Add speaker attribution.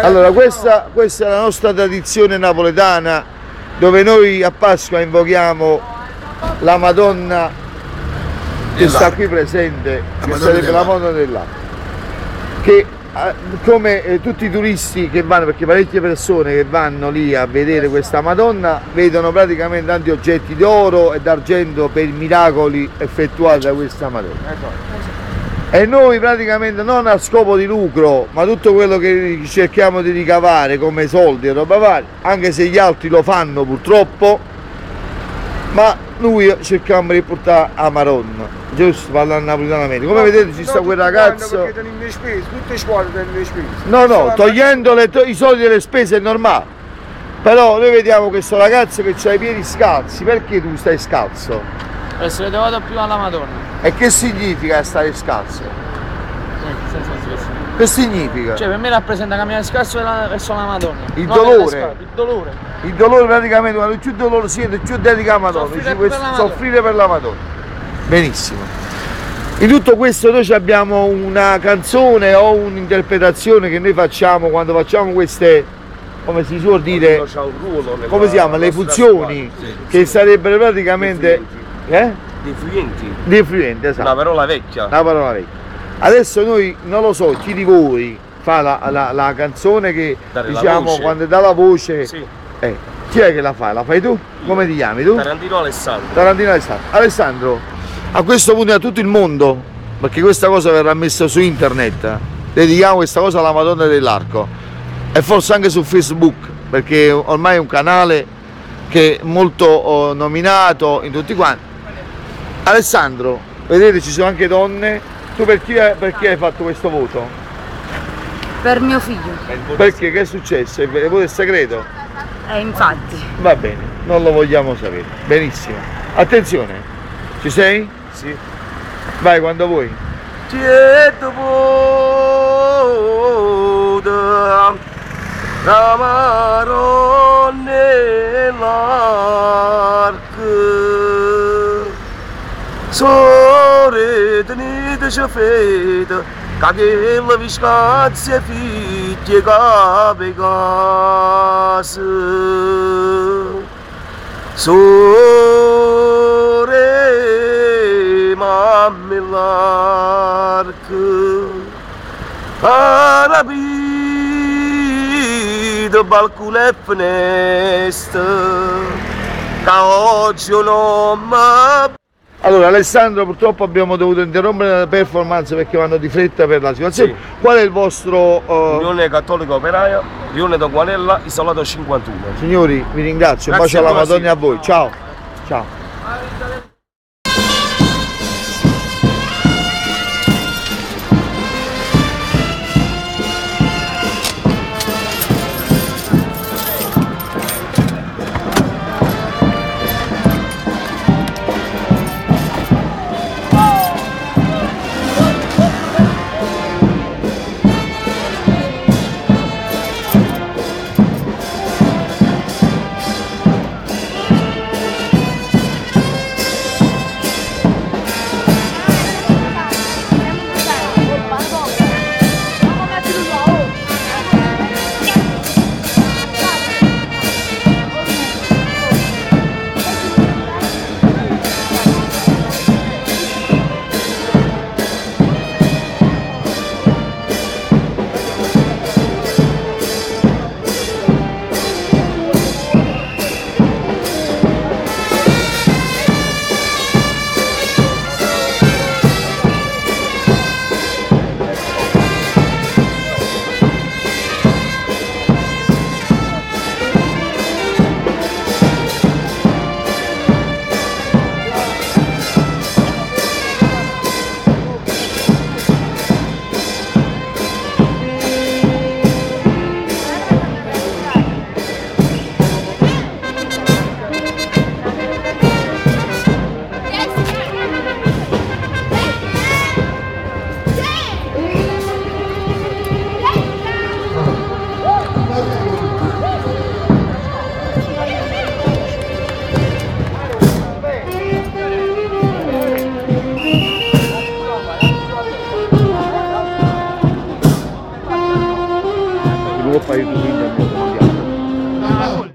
Speaker 1: Allora, questa è la nostra tradizione napoletana, dove noi a Pasqua invochiamo la Madonna che sta qui presente, che sarebbe la Madonna dell'Acqua, che come tutti i turisti che vanno, perché parecchie persone che vanno lì a vedere questa Madonna vedono praticamente tanti oggetti d'oro e d'argento per i miracoli effettuati da questa Madonna. E noi praticamente non a scopo di lucro, ma tutto quello che cerchiamo di ricavare come soldi e roba varia, anche se gli altri lo fanno purtroppo, ma noi cerchiamo di portare a Maronna, giusto, parlando napoletanamente. Come vedete ci sta quel ragazzo.
Speaker 2: Perché tengono le spese, tutte le scuole tengono le spese.
Speaker 1: No, togliendo i soldi delle spese è normale. Però noi vediamo questo ragazzo che ha i piedi scalzi. Perché tu stai scalzo?
Speaker 3: Perché le vado più alla Madonna.
Speaker 1: E che significa stare scalzo? Che significa?
Speaker 3: Cioè per me rappresenta camminare scalzo verso la Madonna.
Speaker 1: Il dolore.
Speaker 3: Il dolore.
Speaker 1: Il dolore praticamente, quando più dolore siete, più dedica a Madonna. Soffrire per la Madonna. Benissimo. In tutto questo noi abbiamo una canzone o un'interpretazione che noi facciamo quando facciamo queste, come si suol dire, come si chiama, le funzioni, che sarebbero praticamente defluenti, esatto.
Speaker 2: Una parola vecchia.
Speaker 1: Una parola vecchia. Adesso noi, non lo so, chi di voi fa la canzone che
Speaker 2: dare
Speaker 1: diciamo quando dà la voce,
Speaker 2: sì.
Speaker 1: Chi è che la fa? La fai tu? Come ti chiami tu?
Speaker 2: Tarantino Alessandro.
Speaker 1: Tarantino Alessandro. Alessandro, a questo punto a tutto il mondo, perché questa cosa verrà messa su internet, dedichiamo questa cosa alla Madonna dell'Arco e forse anche su Facebook, perché ormai è un canale che è molto nominato in tutti quanti. Alessandro, vedete ci sono anche donne, tu per chi hai fatto questo voto?
Speaker 4: Per mio figlio.
Speaker 1: Perché? Che è successo? Il voto è segreto?
Speaker 4: Infatti.
Speaker 1: Va bene, non lo vogliamo sapere. Benissimo. Attenzione, ci sei?
Speaker 2: Sì.
Speaker 1: Vai quando vuoi.
Speaker 2: Tieto voda, la Maronna dell'Arco, sore tenete sciafeta, che la viscazia figlia cape casa, sore mamme l'arco, arabito balcone e finestra, che oggi non mi.
Speaker 1: Allora Alessandro, purtroppo abbiamo dovuto interrompere la performance perché vanno di fretta per la situazione.
Speaker 2: Sì.
Speaker 1: Qual è il vostro...
Speaker 2: Unione Cattolica Operaia, Rione d'Aquanella, isolato 51.
Speaker 1: Signori, vi ringrazio, un bacio
Speaker 2: Grazie,
Speaker 1: alla
Speaker 2: buonasera.
Speaker 1: Madonna e a voi. Ciao. Ciao. fai tu quindi al mondo mondiale.